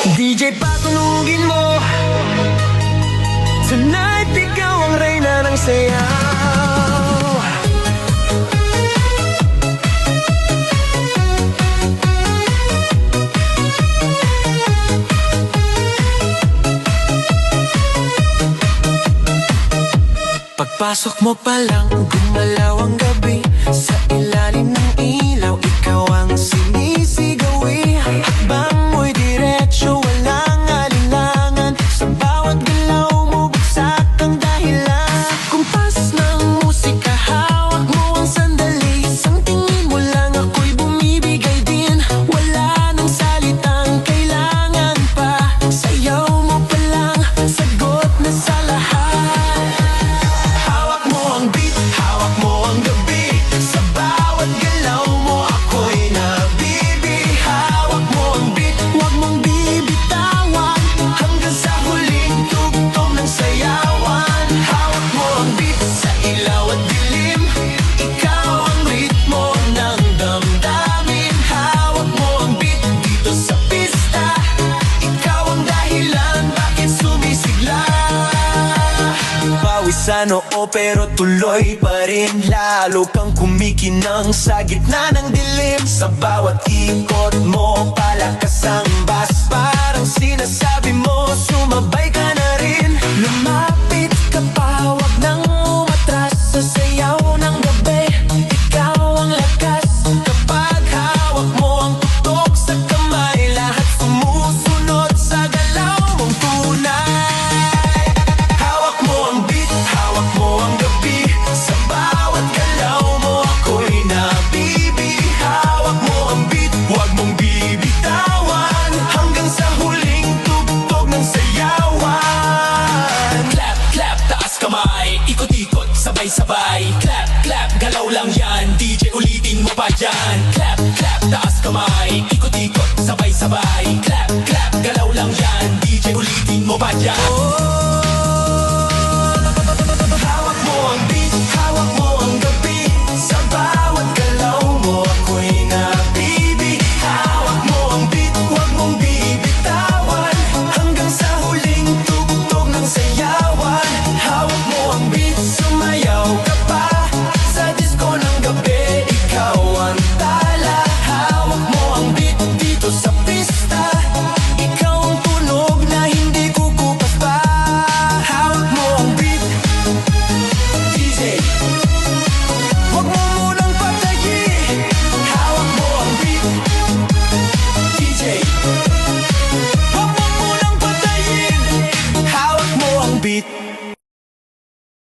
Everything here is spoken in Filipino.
DJ patunugin mo, tonight ikaw ang reyna ng sayaw. Pagpasok mo pa lang, gumalaw ang gabi. Sa ilalim ng ilaw, ikaw ang sinisigawi. Hakbang mo'y diretsyo, walang alinlangan. Sa bawat galaw mo, bagsak ang dahilan. Kumpas ng musika, hawak mo ang sandali. Isang tingin mo lang, ako'y bumibigay din. Wala nang salitang kailangan pa. Sayaw mo pa lang, sagot na sa lahat. Sa noo pero tuloy pa rin. Lalo kang kumikinang sa gitna ng dilim. Sa bawat ikot mo, palakas ang bass. Parang sinasabi mo, sumabay ka na rin. Lumapit ka pa, wag nang umatras. Sa sayaw ng gabi, ikaw ang lakas. Kapag hawak mo ang tutok sa kamay, lahat sumusunod sa galaw mong tunay. Hawak mo ang beat, hawak mo ang gabi. Sa bawat galaw mo, ako'y nabibi. Hawak mo ang beat, huwag mong bibitawan. Hanggang sa huling tugtog ng sayawan. Clap, clap, taas kamay. Ikot-ikot, sabay-sabay. Clap, clap, galaw lang yan. DJ ulitin mo pa dyan. Clap, clap, taas kamay. Ikot-ikot, sabay-sabay. Clap, clap, galaw lang yan. DJ ulitin mo pa dyan. Hawak mo ang beat, hawak mo ang gabi. Sa bawat galaw mo, ako'y nabibi. Hawak mo ang beat, huwag mong bibitawan. Hanggang sa huling tugtog ng sayawan. Hawak mo ang beat, sumayaw ka pa. Sa disco ng gabi, ikaw ang tala. Hawak mo ang beat dito sa pista. Ikaw ang tunog na hindi kukupas pa. Hawak mo ang beat, DJ, huwag mo munang patayin. Hawak mo ang beat, DJ, huwag mo munang patayin. Hawak mo ang beat.